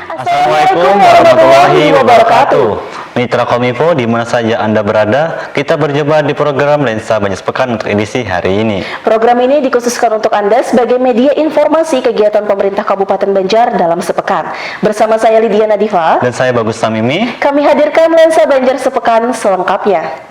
Assalamualaikum warahmatullahi wabarakatuh. Mitra Kominfo, di mana saja Anda berada, kita berjumpa di program Lensa Banjir Sepekan untuk edisi hari ini. Program ini dikhususkan untuk Anda sebagai media informasi kegiatan pemerintah Kabupaten Banjar dalam sepekan. Bersama saya Lydia Nadifa Dan saya Bagus Tamimi. Kami hadirkan Lensa Banjar Sepekan selengkapnya.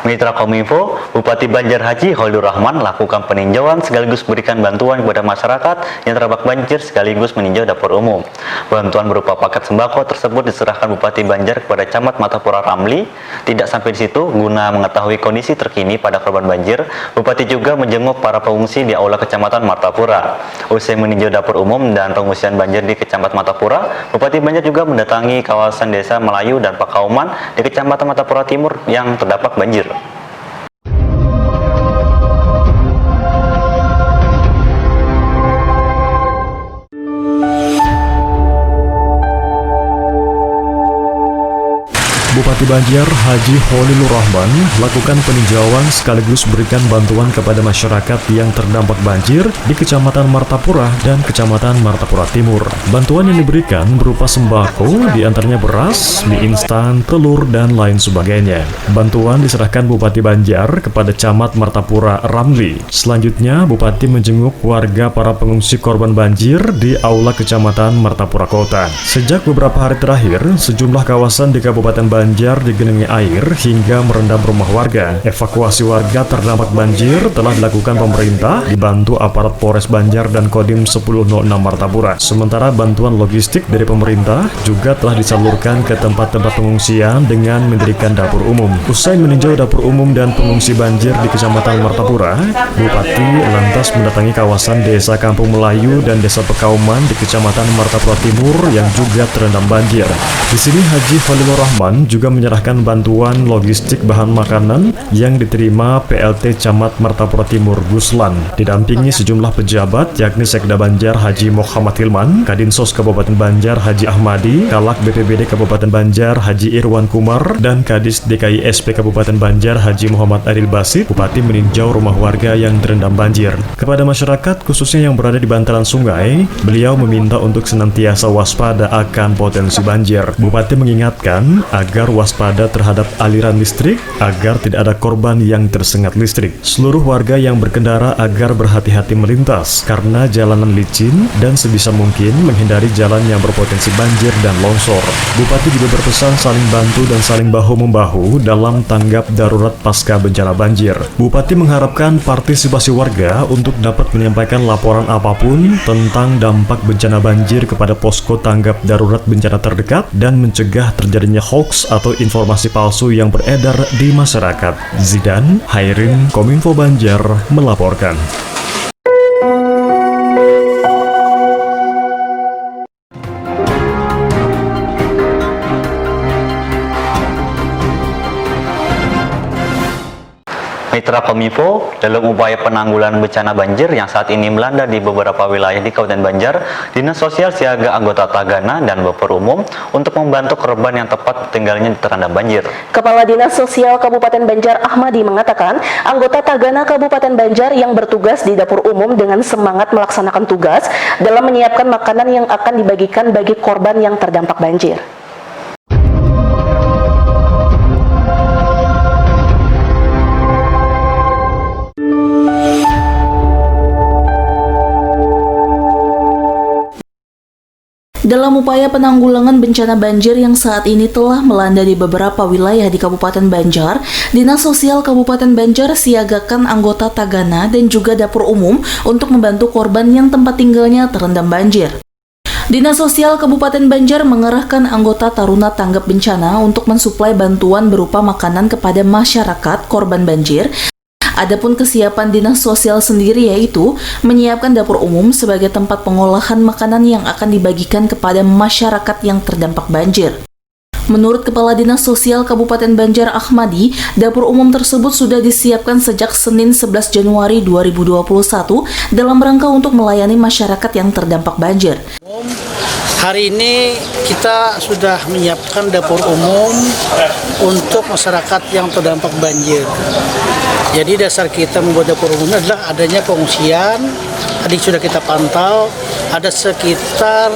Mitra Kominfo, Bupati Banjar Haji Holdur Rahman lakukan peninjauan sekaligus berikan bantuan kepada masyarakat yang terdampak banjir sekaligus meninjau dapur umum. Bantuan berupa paket sembako tersebut diserahkan Bupati Banjar kepada Camat Martapura Ramli. Tidak sampai di situ, guna mengetahui kondisi terkini pada korban banjir, Bupati juga menjenguk para pengungsi di Aula Kecamatan Martapura. Usai meninjau dapur umum dan pengungsian banjir di Kecamatan Martapura, Bupati Banjar juga mendatangi kawasan Desa Melayu dan Pakauman di Kecamatan Martapura Timur yang terdampak banjir. Bupati Banjar Haji Holilur Rahman lakukan peninjauan sekaligus berikan bantuan kepada masyarakat yang terdampak banjir di Kecamatan Martapura dan Kecamatan Martapura Timur. Bantuan yang diberikan berupa sembako, diantaranya beras, mie instan, telur, dan lain sebagainya. Bantuan diserahkan Bupati Banjar kepada Camat Martapura Ramli. Selanjutnya, Bupati menjenguk warga para pengungsi korban banjir di Aula Kecamatan Martapura Kota. Sejak beberapa hari terakhir, sejumlah kawasan di Kabupaten Banjar digenangi air hingga merendam rumah warga. Evakuasi warga terdampak banjir telah dilakukan pemerintah dibantu aparat Polres Banjar dan Kodim 1006 Martapura. Sementara bantuan logistik dari pemerintah juga telah disalurkan ke tempat-tempat pengungsian dengan mendirikan dapur umum. Usai meninjau dapur umum dan pengungsi banjir di Kecamatan Martapura, Bupati lantas mendatangi kawasan Desa Kampung Melayu dan Desa Pekauman di Kecamatan Martapura Timur yang juga terendam banjir. Di sini Haji Holilur Rahman juga menyerahkan bantuan logistik bahan makanan yang diterima PLT Camat Martapura Timur Guslan, didampingi sejumlah pejabat yakni Sekda Banjar Haji Muhammad Hilman, Kadinsos Kabupaten Banjar Haji Ahmadi, Kalak BPBD Kabupaten Banjar Haji Irwan Kumar, dan Kadis DKI SP Kabupaten Banjar Haji Muhammad Adil Basit. Bupati meninjau rumah warga yang terendam banjir. Kepada masyarakat khususnya yang berada di bantaran sungai, beliau meminta untuk senantiasa waspada akan potensi banjir. Bupati mengingatkan agar waspada terhadap aliran listrik agar tidak ada korban yang tersengat listrik. Seluruh warga yang berkendara agar berhati-hati melintas karena jalanan licin dan sebisa mungkin menghindari jalan yang berpotensi banjir dan longsor. Bupati juga berpesan saling bantu dan saling bahu-membahu dalam tanggap darurat pasca bencana banjir. Bupati mengharapkan partisipasi warga untuk dapat menyampaikan laporan apapun tentang dampak bencana banjir kepada posko tanggap darurat bencana terdekat dan mencegah terjadinya hoax atau informasi palsu yang beredar di masyarakat. Zidan Hairin, Kominfo Banjar melaporkan. Mitra Kominfo, dalam upaya penanggulangan bencana banjir yang saat ini melanda di beberapa wilayah di Kabupaten Banjar, Dinas Sosial siaga anggota Tagana dan dapur umum untuk membantu korban yang tepat tinggalnya terendam banjir. Kepala Dinas Sosial Kabupaten Banjar Ahmadi mengatakan, anggota Tagana Kabupaten Banjar yang bertugas di dapur umum dengan semangat melaksanakan tugas dalam menyiapkan makanan yang akan dibagikan bagi korban yang terdampak banjir. Dalam upaya penanggulangan bencana banjir yang saat ini telah melanda di beberapa wilayah di Kabupaten Banjar, Dinas Sosial Kabupaten Banjar siagakan anggota Tagana dan juga dapur umum untuk membantu korban yang tempat tinggalnya terendam banjir. Dinas Sosial Kabupaten Banjar mengerahkan anggota Taruna Tanggap Bencana untuk mensuplai bantuan berupa makanan kepada masyarakat korban banjir. Adapun kesiapan Dinas Sosial sendiri yaitu menyiapkan dapur umum sebagai tempat pengolahan makanan yang akan dibagikan kepada masyarakat yang terdampak banjir. Menurut Kepala Dinas Sosial Kabupaten Banjar Ahmadi, dapur umum tersebut sudah disiapkan sejak Senin 11 Januari 2021 dalam rangka untuk melayani masyarakat yang terdampak banjir. Hari ini kita sudah menyiapkan dapur umum untuk masyarakat yang terdampak banjir. Jadi dasar kita membuat dapur umum adalah adanya pengungsian. Tadi sudah kita pantau, ada sekitar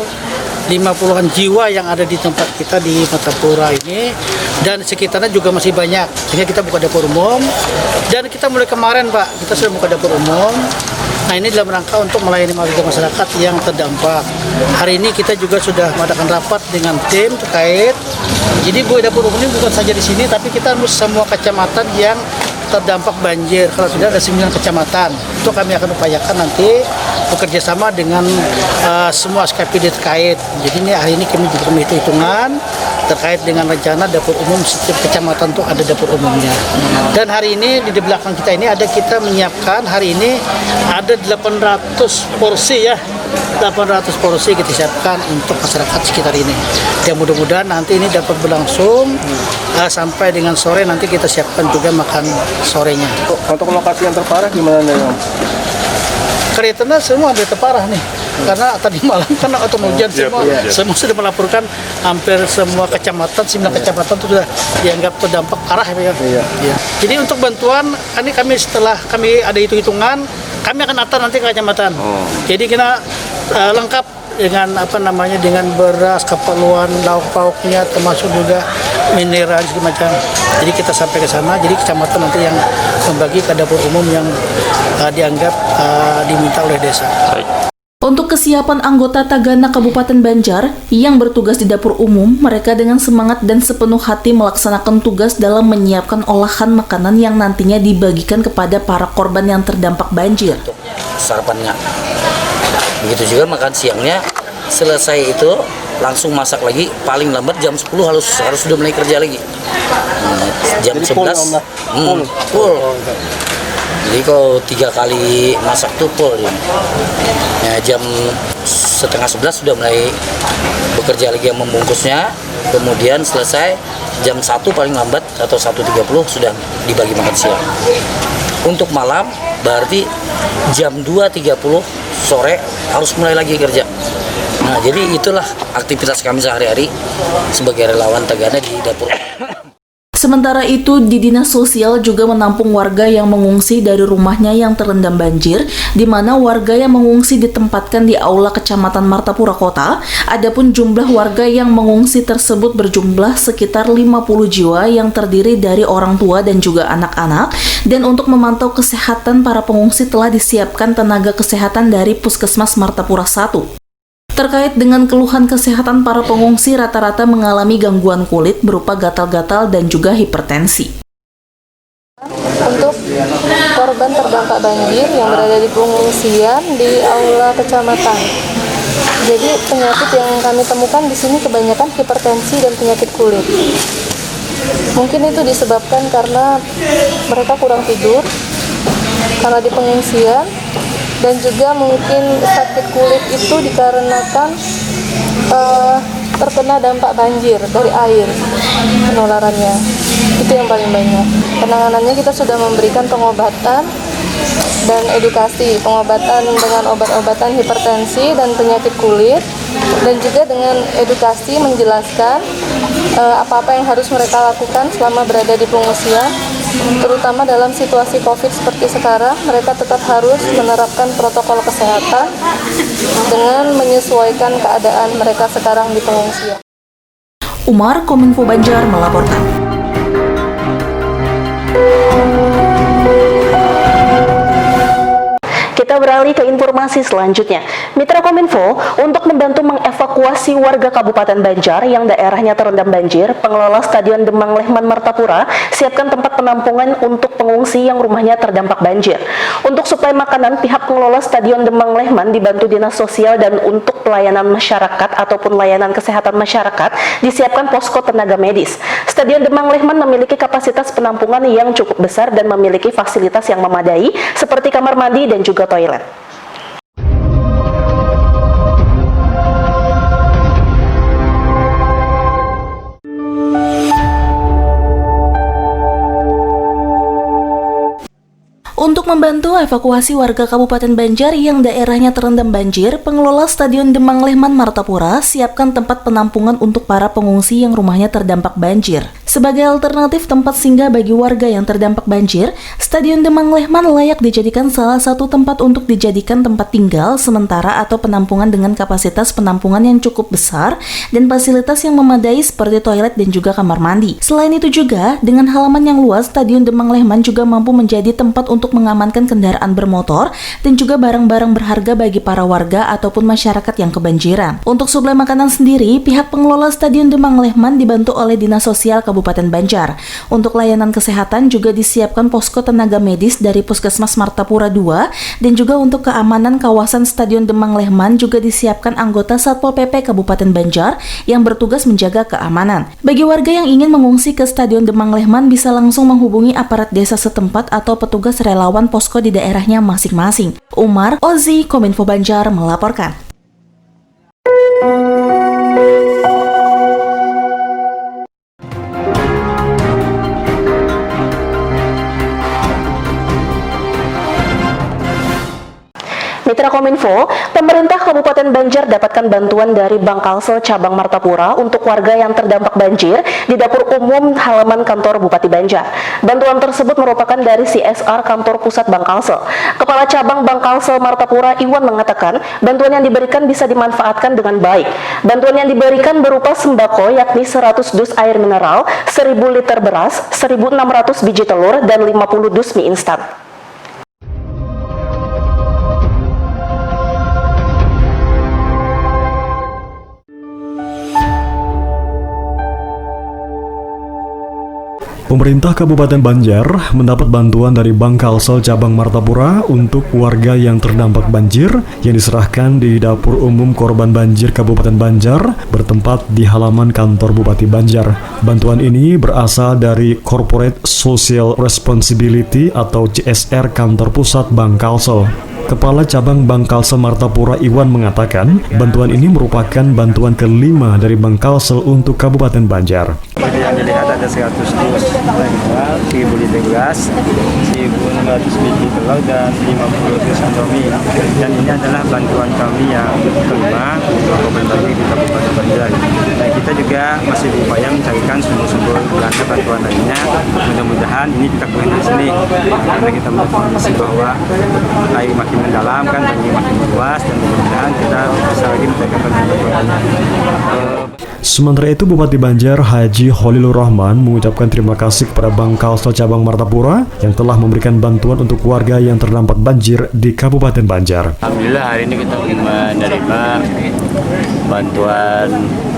50-an jiwa yang ada di tempat kita di Martapura ini, dan sekitarnya juga masih banyak, sehingga kita buka dapur umum. Dan kita mulai kemarin Pak, kita sudah buka dapur umum. Nah ini dalam rangka untuk melayani warga masyarakat yang terdampak. Hari ini kita juga sudah mengadakan rapat dengan tim terkait. Jadi buka dapur umum ini bukan saja di sini, tapi kita harus semua kecamatan yang terdampak banjir. Kalau sudah ada 9 kecamatan, itu kami akan upayakan nanti bekerja sama dengan semua SKPD terkait. Jadi ini hari ini kami juga hitungan terkait dengan rencana dapur umum setiap kecamatan itu ada dapur umumnya. Dan hari ini di belakang kita ini kita menyiapkan hari ini ada 800 porsi ya. 800 porsi kita siapkan untuk masyarakat sekitar ini. Dan mudah-mudahan nanti ini dapat berlangsung sampai dengan sore, nanti kita siapkan juga makan sorenya. Untuk lokasi yang terparah gimana nih? Keretanya semua ada terparah nih. Karena tadi malam kan atau hujan semua sudah melaporkan hampir semua kecamatan, 9 kecamatan itu sudah dianggap terdampak parah ya. Iya. Jadi untuk bantuan ini kami setelah kami ada hitung-hitungan, kami akan atur nanti ke kecamatan. Jadi kita lengkap dengan dengan beras, keperluan lauk pauknya, termasuk juga mineral segala macam. Jadi kita sampai ke sana. Jadi kecamatan nanti yang membagi ke dapur umum yang dianggap diminta oleh desa. Untuk kesiapan anggota Tagana Kabupaten Banjar yang bertugas di dapur umum, mereka dengan semangat dan sepenuh hati melaksanakan tugas dalam menyiapkan olahan makanan yang nantinya dibagikan kepada para korban yang terdampak banjir. Sarapannya. Begitu juga makan siangnya, selesai itu langsung masak lagi, paling lambat jam 10 harus sudah mulai kerja lagi. Jam 11 full. Jadi kalau 3 kali masak tuh full ya. Jam setengah 11 sudah mulai bekerja lagi yang membungkusnya, kemudian selesai jam 1 paling lambat atau 1.30 sudah dibagi makan siang. Untuk malam berarti jam 2.30 sore harus mulai lagi kerja. Nah, jadi itulah aktivitas kami sehari-hari sebagai relawan Tagana di dapur. Sementara itu, di Dinas Sosial juga menampung warga yang mengungsi dari rumahnya yang terendam banjir, di mana warga yang mengungsi ditempatkan di Aula Kecamatan Martapura Kota. Adapun jumlah warga yang mengungsi tersebut berjumlah sekitar 50 jiwa yang terdiri dari orang tua dan juga anak-anak. Dan untuk memantau kesehatan para pengungsi telah disiapkan tenaga kesehatan dari Puskesmas Martapura 1. Terkait dengan keluhan kesehatan para pengungsi, rata-rata mengalami gangguan kulit berupa gatal-gatal dan juga hipertensi. Untuk korban terdampak banjir yang berada di pengungsian di Aula Kecamatan. Jadi penyakit yang kami temukan di sini kebanyakan hipertensi dan penyakit kulit. Mungkin itu disebabkan karena mereka kurang tidur karena di pengungsian, dan juga mungkin sakit kulit itu dikarenakan terkena dampak banjir dari air penularannya. Itu yang paling banyak. Penanganannya kita sudah memberikan pengobatan dan edukasi, pengobatan dengan obat-obatan hipertensi dan penyakit kulit, dan juga dengan edukasi menjelaskan apa-apa yang harus mereka lakukan selama berada di pengungsian, terutama dalam situasi COVID seperti sekarang. Mereka tetap harus menerapkan protokol kesehatan dengan menyesuaikan keadaan mereka sekarang di pengungsian. Umar, Kominfo Banjar melaporkan. Kita beralih ke informasi selanjutnya. Mitra Kominfo, untuk membantu mengevakuasi warga Kabupaten Banjar yang daerahnya terendam banjir, pengelola Stadion Demang Lehman Martapura siapkan tempat penampungan untuk pengungsi yang rumahnya terdampak banjir. Untuk suplai makanan, pihak pengelola Stadion Demang Lehman dibantu Dinas Sosial, dan untuk pelayanan masyarakat ataupun layanan kesehatan masyarakat disiapkan posko tenaga medis. Stadion Demang Lehman memiliki kapasitas penampungan yang cukup besar dan memiliki fasilitas yang memadai seperti kamar mandi dan juga toilet. Untuk membantu evakuasi warga Kabupaten Banjar yang daerahnya terendam banjir, pengelola Stadion Demang Lehman Martapura siapkan tempat penampungan untuk para pengungsi yang rumahnya terdampak banjir. Sebagai alternatif tempat singgah bagi warga yang terdampak banjir, Stadion Demang Lehman layak dijadikan salah satu tempat untuk dijadikan tempat tinggal sementara atau penampungan dengan kapasitas penampungan yang cukup besar dan fasilitas yang memadai seperti toilet dan juga kamar mandi. Selain itu juga, dengan halaman yang luas, Stadion Demang Lehman juga mampu menjadi tempat untuk mengamankan kendaraan bermotor dan juga barang-barang berharga bagi para warga ataupun masyarakat yang kebanjiran. Untuk suplai makanan sendiri, pihak pengelola Stadion Demang Lehman dibantu oleh Dinas Sosial Kabupaten Banjar. Untuk layanan kesehatan juga disiapkan posko tenaga medis dari Puskesmas Martapura II dan juga untuk keamanan kawasan Stadion Demang Lehman juga disiapkan anggota Satpol PP Kabupaten Banjar yang bertugas menjaga keamanan. Bagi warga yang ingin mengungsi ke Stadion Demang Lehman bisa langsung menghubungi aparat desa setempat atau petugas relawan posko di daerahnya masing-masing. Umar Ozi, Kominfo Banjar melaporkan. Mitra Kominfo, pemerintah Kabupaten Banjar dapatkan bantuan dari Bank Kalsel Cabang Martapura untuk warga yang terdampak banjir di dapur umum halaman kantor Bupati Banjar. Bantuan tersebut merupakan dari CSR Kantor Pusat Bank Kalsel. Kepala Cabang Bank Kalsel Martapura Iwan mengatakan, bantuan yang diberikan bisa dimanfaatkan dengan baik. Bantuan yang diberikan berupa sembako yakni 100 dus air mineral, 1000 liter beras, 1.600 biji telur, dan 50 dus mie instan. Pemerintah Kabupaten Banjar mendapat bantuan dari Bank Kalsel Cabang Martapura untuk warga yang terdampak banjir yang diserahkan di Dapur Umum Korban Banjir Kabupaten Banjar bertempat di halaman kantor Bupati Banjar. Bantuan ini berasal dari Corporate Social Responsibility atau CSR Kantor Pusat Bank Kalsel. Kepala Cabang Bank Kalsel Martapura Iwan mengatakan, bantuan ini merupakan bantuan kelima dari Bank Kalsel untuk Kabupaten Banjar. Yang dilihat ada 100 dus mineral, 1000 liter beras, 1.600 biji telur, dan 50 dus Indomie. Dan ini adalah bantuan kami yang kelima untuk korban banjir di Kabupaten Banjar. Dan kita juga masih berupaya mencarikan sumber-sumber dana bantuan lainnya. Mudah-mudahan ini kita kumpulkan di sini karena kita melihat kondisi bahwa air makin mendalam, kan banjir makin luas, dan mudah-mudahan kita bisa lagi mencarikan bantuan lainnya. Sementara itu, Bupati Banjar Haji Holilur Rahman mengucapkan terima kasih kepada Bank Kalsel Cabang Martapura yang telah memberikan bantuan untuk warga yang terdampak banjir di Kabupaten Banjar. Alhamdulillah hari ini kita menerima bantuan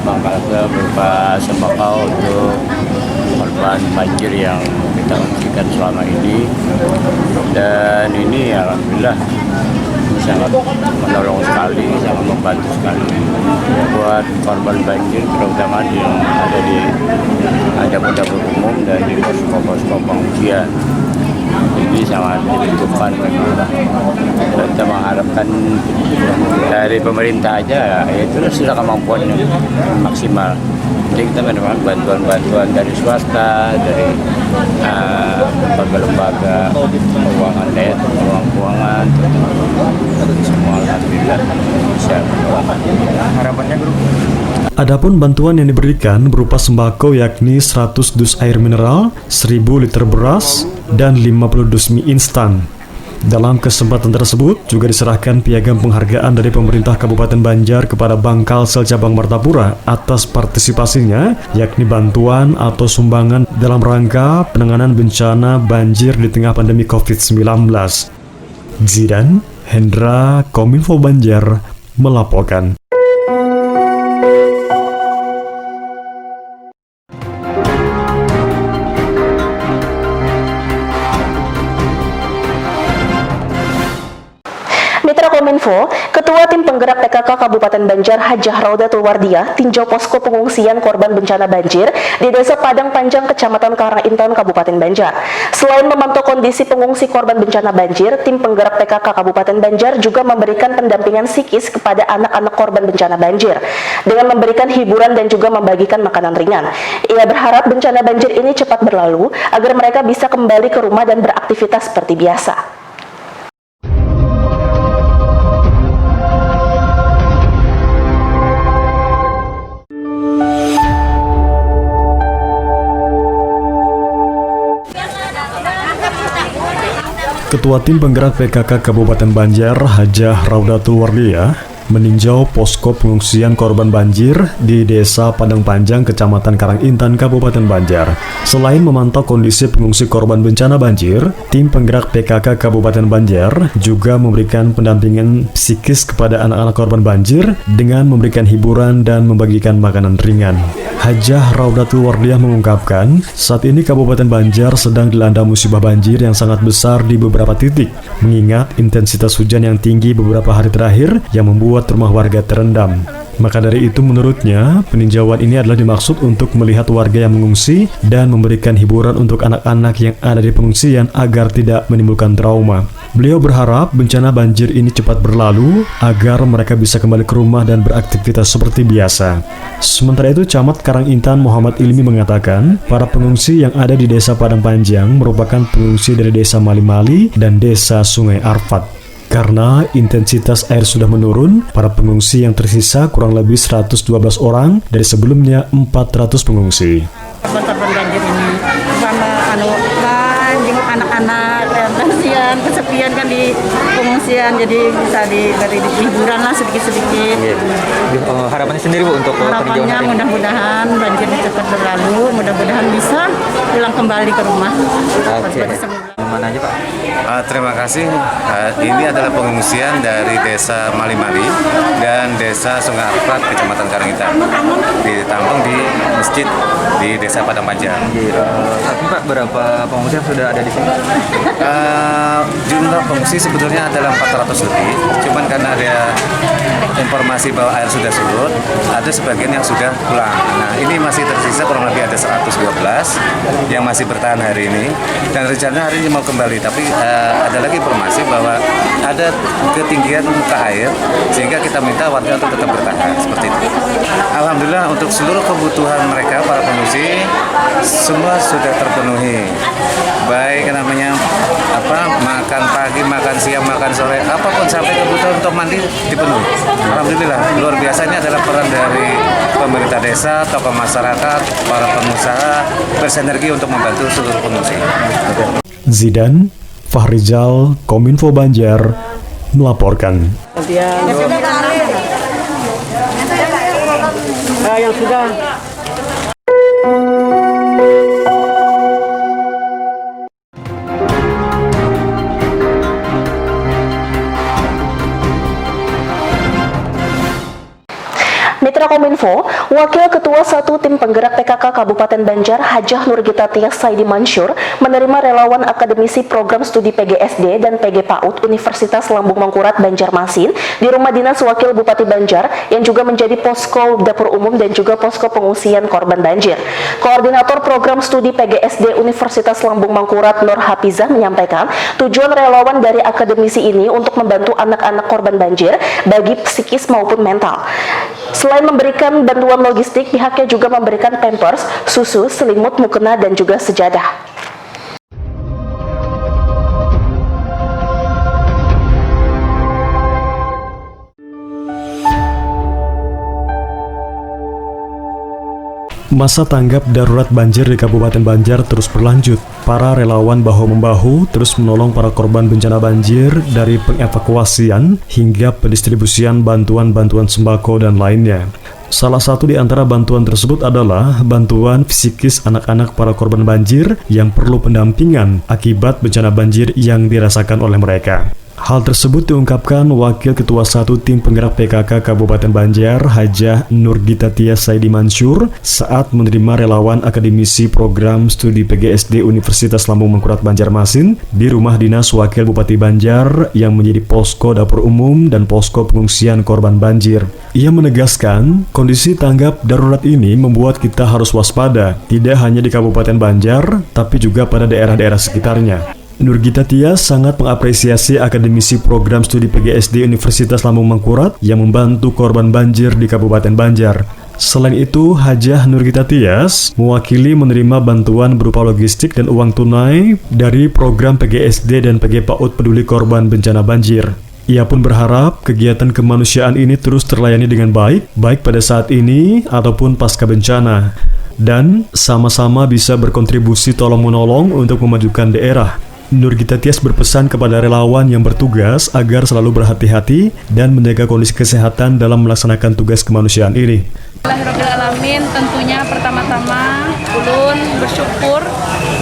Bank Kalsel berupa sembako untuk korban banjir yang kita ungsikan selama ini, dan ini alhamdulillah sangat menolong sekali, sangat membantu sekali buat korban banjir, terutama yang ada di dapur umum dan di posko-posko pengungsian. Ini sangat dibutuhkan memang. Kita mengharapkan dari pemerintah aja, itu sudah kemampuannya maksimal. Jadi kita menerima bantuan-bantuan dari swasta, dari lembaga-lembaga keuangan, keuangan, semua alhamdulillah bisa. Harapannya grup. Adapun bantuan yang diberikan berupa sembako yakni 100 dus air mineral, 1000 liter beras, dan 50 dus mie instan. Dalam kesempatan tersebut juga diserahkan piagam penghargaan dari pemerintah Kabupaten Banjar kepada Bank Kalsel Cabang Martapura atas partisipasinya, yakni bantuan atau sumbangan dalam rangka penanganan bencana banjir di tengah pandemi COVID-19. Zidan Hendra, Kominfo Banjar melaporkan. Mitra Kominfo, Ketua Ketua Tim Penggerak PKK Kabupaten Banjar Hajah Raudatul Wardiyah tinjau posko pengungsian korban bencana banjir di Desa Padang Panjang, Kecamatan Karangintan, Kabupaten Banjar. Selain memantau kondisi pengungsi korban bencana banjir, Tim Penggerak PKK Kabupaten Banjar juga memberikan pendampingan psikis kepada anak-anak korban bencana banjir dengan memberikan hiburan dan juga membagikan makanan ringan. Ia berharap bencana banjir ini cepat berlalu agar mereka bisa kembali ke rumah dan beraktivitas seperti biasa. Ketua Tim Penggerak PKK Kabupaten Banjar Hajah Raudatul Wardiyah meninjau posko pengungsian korban banjir di Desa Padang Panjang, Kecamatan Karangintan, Kabupaten Banjar. Selain memantau kondisi pengungsi korban bencana banjir, Tim Penggerak PKK Kabupaten Banjar juga memberikan pendampingan psikis kepada anak-anak korban banjir dengan memberikan hiburan dan membagikan makanan ringan. Hajah Raudatul Wardiyah mengungkapkan, saat ini Kabupaten Banjar sedang dilanda musibah banjir yang sangat besar di beberapa titik, mengingat intensitas hujan yang tinggi beberapa hari terakhir yang membuat rumah warga terendam. Maka dari itu menurutnya, peninjauan ini adalah dimaksud untuk melihat warga yang mengungsi dan memberikan hiburan untuk anak-anak yang ada di pengungsian agar tidak menimbulkan trauma. Beliau berharap bencana banjir ini cepat berlalu agar mereka bisa kembali ke rumah dan beraktivitas seperti biasa. Sementara itu, Camat Karangintan Muhammad Ilmi mengatakan, para pengungsi yang ada di Desa Padang Panjang merupakan pengungsi dari Desa Mali-Mali dan Desa Sungai Arfat. Karena intensitas air sudah menurun, para pengungsi yang tersisa kurang lebih 112 orang dari sebelumnya 400 pengungsi. Korban banjir ini sama anak-anak yang kasihan, kesepian kan di pengungsian, jadi bisa diberi hiburan lah sedikit-sedikit. Harapannya sendiri Bu untuk harapannya mudah-mudahan banjirnya cepat berlalu, mudah-mudahan bisa pulang kembali ke rumah. Mana aja Pak? Terima kasih. Ini adalah pengungsian dari Desa Mali-Mali dan Desa Sungai Arfat, Kecamatan Karangintan. Ditampung di masjid di Desa Padang Panjang. Saat ini Pak, berapa pengungsi yang sudah ada di sini? Jumlah pengungsi sebetulnya adalah 400 lebih. Cuman karena ada informasi bahwa air sudah surut, ada sebagian yang sudah pulang. Nah, ini masih tersisa kurang lebih ada 112 yang masih bertahan hari ini. Dan rencananya hari ini mau kembali, tapi ada lagi informasi bahwa ada ketinggian muka air sehingga kita minta warga untuk tetap bertahan seperti itu. Alhamdulillah untuk seluruh kebutuhan mereka para pengungsi semua sudah terpenuhi, baik namanya makan pagi, makan siang, makan sore, apapun sampai kebutuhan untuk mandi dipenuhi. Alhamdulillah luar biasa. Ini adalah peran dari pemerintah desa, tokoh masyarakat, para pengusaha bersinergi untuk membantu seluruh pengungsi. Zidan Fahrizal, Kominfo Banjar melaporkan. Yang sudah Mitra Kominfo, Wakil Ketua 1 Tim Penggerak PKK Kabupaten Banjar Hajah Nurgita Tias Saidi Mansur menerima relawan akademisi program studi PGSD dan PG PAUD Universitas Lambung Mangkurat Banjarmasin di Rumah Dinas Wakil Bupati Banjar yang juga menjadi posko dapur umum dan juga posko pengungsian korban banjir. Koordinator program studi PGSD Universitas Lambung Mangkurat Nur Hafizah menyampaikan tujuan relawan dari akademisi ini untuk membantu anak-anak korban banjir bagi psikis maupun mental. Selain memberikan bantuan logistik, pihaknya juga memberikan pampers, susu, selimut, mukena, dan juga sejadah. Masa tanggap darurat banjir di Kabupaten Banjar terus berlanjut. Para relawan bahu-membahu terus menolong para korban bencana banjir dari pengevakuasian hingga pendistribusian bantuan-bantuan sembako dan lainnya. Salah satu di antara bantuan tersebut adalah bantuan psikis anak-anak para korban banjir yang perlu pendampingan akibat bencana banjir yang dirasakan oleh mereka. Hal tersebut diungkapkan Wakil Ketua 1 Tim Penggerak PKK Kabupaten Banjar, Hajah Nurgita Tia Saidi Mansur, saat menerima relawan akademisi program studi PGSD Universitas Lambung Mangkurat Banjarmasin di rumah dinas Wakil Bupati Banjar yang menjadi posko dapur umum dan posko pengungsian korban banjir. Ia menegaskan, kondisi tanggap darurat ini membuat kita harus waspada, tidak hanya di Kabupaten Banjar, tapi juga pada daerah-daerah sekitarnya. Nurgita Tia sangat mengapresiasi akademisi program studi PGSD Universitas Lambung Mangkurat yang membantu korban banjir di Kabupaten Banjar. Selain itu, Hajah Nurgita Tias mewakili menerima bantuan berupa logistik dan uang tunai dari program PGSD dan PGPAUD Peduli Korban Bencana Banjir. Ia pun berharap kegiatan kemanusiaan ini terus terlayani dengan baik pada saat ini ataupun pasca bencana, dan sama-sama bisa berkontribusi tolong-menolong untuk memajukan daerah. Nurgita Tias berpesan kepada relawan yang bertugas agar selalu berhati-hati dan menjaga kondisi kesehatan dalam melaksanakan tugas kemanusiaan ini. Alhamdulillahirrahmanirrahim, tentunya pertama-tama ulun bersyukur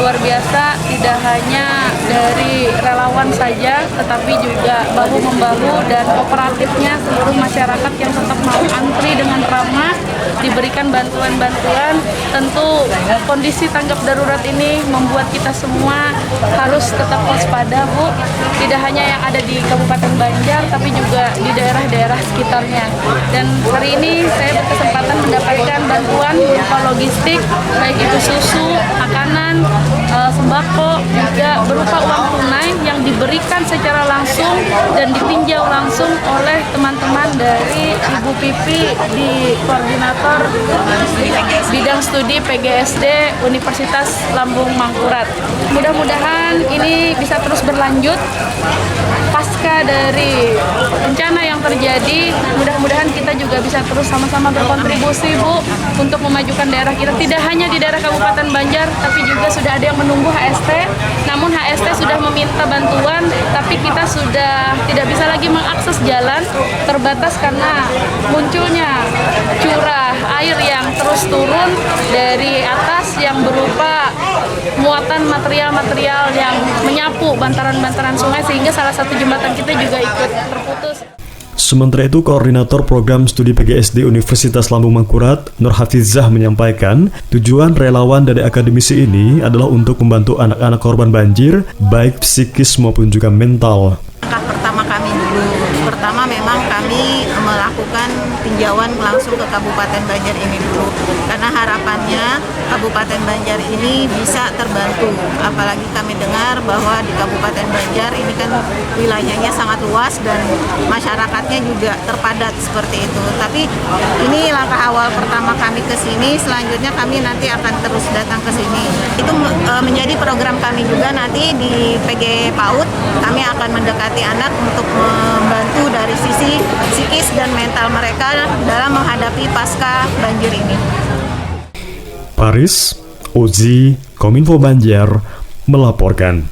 luar biasa, tidak hanya dari relawan saja tetapi juga bahu-membahu dan kooperatifnya seluruh masyarakat yang tetap mau antri dengan ramah diberikan bantuan-bantuan. Tentu kondisi tanggap darurat ini membuat kita semua harus tetap waspada, Bu, tidak hanya yang ada di Kabupaten Banjar tapi juga di daerah-daerah sekitarnya. Dan hari ini saya berkesempatan mendapatkan bantuan berupa logistik, baik itu susu, makanan, sembako, juga berupa uang tunai yang diberikan secara langsung dan ditinjau langsung oleh teman-teman dari Ibu Pipi di koordinator bidang studi PGSD Universitas Lambung Mangkurat. Mudah-mudahan ini bisa terus berlanjut pasca dari bencana yang terjadi. Mudah-mudahan kita juga bisa terus sama-sama berkontribusi, Bu, untuk memajukan daerah kita. Tidak hanya di daerah Kabupaten Banjar, tapi juga sudah ada yang menunggu HST. Namun HST sudah meminta bantuan, tapi kita sudah tidak bisa lagi mengakses jalan, terbatas karena munculnya curah air yang terus turun dari atas yang berupa muatan material-material yang menyapu bantaran-bantaran sungai, sehingga salah satu jembatan kita juga ikut terputus. Sementara itu, Koordinator Program Studi PGSD Universitas Lambung Mangkurat, Nur Hafizah, menyampaikan tujuan relawan dari akademisi ini adalah untuk membantu anak-anak korban banjir, baik psikis maupun juga mental. Langkah pertama kami dulu, pertama memang kami melakukan tinjauan langsung ke Kabupaten Banjar ini dulu, karena harapannya Kabupaten Banjar ini bisa terbantu. Apalagi kami dengar bahwa di Kabupaten Banjar ini kan wilayahnya sangat luas dan masyarakatnya juga terpadat seperti itu. Tapi ini langkah awal pertama kami ke sini, selanjutnya kami nanti akan terus datang ke sini. Itu menjadi program kami juga nanti di PGPAUD, kami akan mendekati anak untuk membantu dari sisi psikis dan mental mereka dalam menghadapi pasca banjir ini. Paris, Ozi, Kominfo Banjar melaporkan.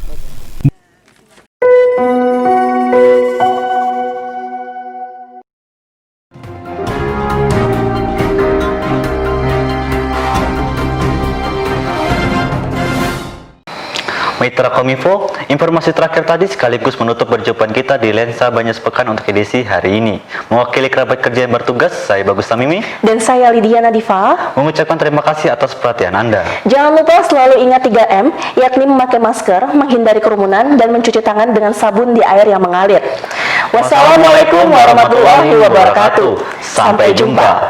Mitra Kominfo, informasi terakhir tadi sekaligus menutup perjumpaan kita di Lensa Banjar Sepekan untuk edisi hari ini. Mewakili kerabat kerja yang bertugas, saya Bagus Tamimi dan saya Lydia Nadifa mengucapkan terima kasih atas perhatian Anda. Jangan lupa selalu ingat 3M, yakni memakai masker, menghindari kerumunan, dan mencuci tangan dengan sabun di air yang mengalir. Wassalamualaikum warahmatullahi wabarakatuh. Sampai jumpa.